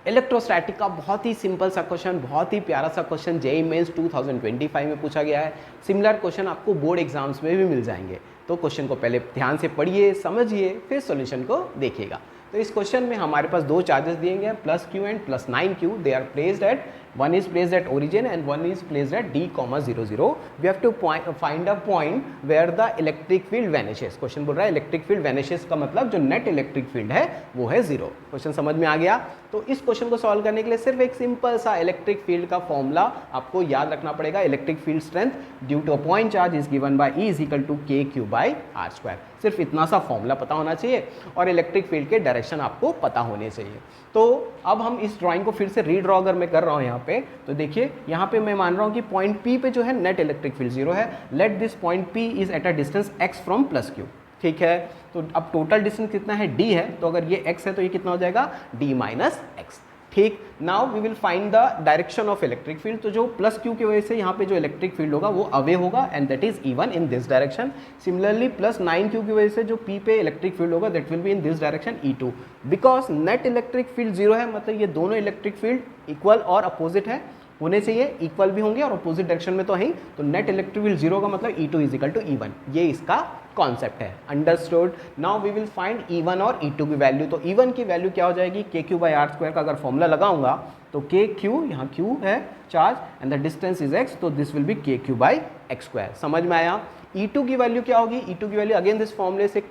Electrostatic का बहुत ही simple सा क्वेश्चन, बहुत ही प्यारा सा क्वेश्चन जेईई मेंस 2025 में पूछा गया है। सिमिलर क्वेश्चन आपको बोर्ड एग्जाम्स में भी मिल जाएंगे। तो क्वेश्चन को पहले ध्यान से पढ़िए, समझिए, फिर सॉल्यूशन को देखिएगा। तो इस क्वेश्चन में हमारे पास दो चार्जेस दिए गए हैं, +q and +9q। They are placed at, one is placed at origin and one is placed at d, 0, 0. We have to find a point where the electric field vanishes. Question बोल रहा है electric field vanishes का मतलब जो net electric field है वो है 0। Question समझ में आ गया। तो इस क्वेश्चन को सॉल्व करने के लिए सिर्फ एक सिंपल सा इलेक्ट्रिक फील्ड का फॉर्मूला आपको याद रखना पड़ेगा। Electric field strength due to a point charge is given by E is equal to kq/r²। सिर्फ इतना सा फॉर्मूला पता होना चाहिए और इलेक्ट्रिक फील्ड के डायरेक्शन आपको पता होने चाहिए। तो अब हम इस ड्राइंग को फिर से रीड्रॉ अगर मैं कर रहा हूँ यहाँ पे, तो देखिए यहाँ पे मैं मान रहा हूँ कि पॉइंट P पे जो है नेट इलेक्ट्रिक फील्ड 0 है। Let this point P is at a distance x from +q। ठीक है, तो अब टोटल डिस्टेंस कितना है d है, तो अगर ये x है तो ये कितना हो जाएगा d माइनस एक्स। ठीक, now we will find the direction of electric field. तो जो +q की वजह से यहाँ पे जो इलेक्ट्रिक फील्ड होगा वो अवे होगा and that is even in this direction. Similarly +9q की वजह से जो p पे इलेक्ट्रिक फील्ड होगा that will be in this direction E2। Because net electric field 0 है, मतलब ये दोनों इलेक्ट्रिक फील्ड इक्वल और अपोजिट है, होने चाहिए इक्वल भी होंगे और अपोजिट डायरेक्शन में तो है ही। तो नेट इलेक्ट्रिक फील्ड 0 का मतलब E2 is equal to E1। ये इसका कॉन्सेप्ट है, understood. Now we will find E1 और E2 की वैल्यू। तो E1 की वैल्यू क्या हो जाएगी, kq/r² का अगर फॉर्मूला लगाऊंगा तो kq, यहाँ q है charge and the distance is x, तो दिस विल बी kq/x²। समझ में आया। E2 की वैल्यू क्या होगी, E2 की वैल्यू अगेन दिस फॉर्मूले से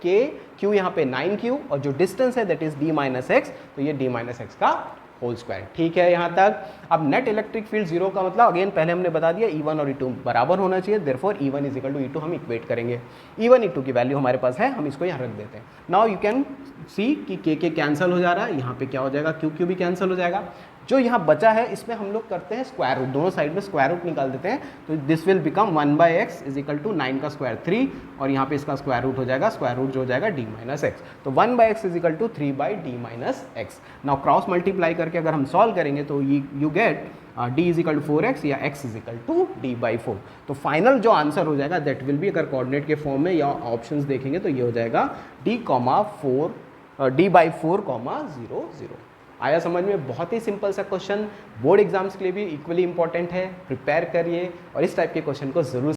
q यहाँ पे 9q और जो डिस्टेंस है that is d minus x, तो ये d माइनस एक्स का होल स्क्वायर। ठीक है यहाँ तक। अब नेट इलेक्ट्रिक फील्ड 0 का मतलब अगेन पहले हमने बता दिया E1 और E2 बराबर होना चाहिए, therefore E1 is equal to E2 हम इक्वेट करेंगे। E1 E2 की वैल्यू हमारे पास है, हम इसको यहाँ रख देते हैं। नाउ यू कैन सी कि k कैंसिल हो जा रहा है, यहाँ पे क्या हो जाएगा q भी कैंसिल हो जाएगा। जो यहाँ बचा है इसमें हम लोग करते हैं स्क्वायर रूट, दोनों साइड में स्क्वायर रूट निकाल देते हैं। तो this will become 1/x is equal to 9 का स्क्वायर 3 और यहाँ पे इसका स्क्वायर रूट हो जाएगा, स्क्वायर रूट जो हो जाएगा d माइनस एक्स। तो 1/x is equal to 3/d minus x. Now cross multiply करके अगर हम सॉल्व करेंगे तो you get d is equal to 4x या x is equal to d/4। तो फाइनल जो आंसर हो जाएगा दैट विल बी, अगर कोऑर्डिनेट के फॉर्म में या ऑप्शंस देखेंगे तो ये हो जाएगा d/4, 0, 0। आया समझ में। बहुत ही सिंपल सा क्वेश्चन, बोर्ड एग्जाम्स के लिए भी इक्वली इंपॉर्टेंट है। प्रिपेयर करिए और इस टाइप के क्वेश्चन को जरूर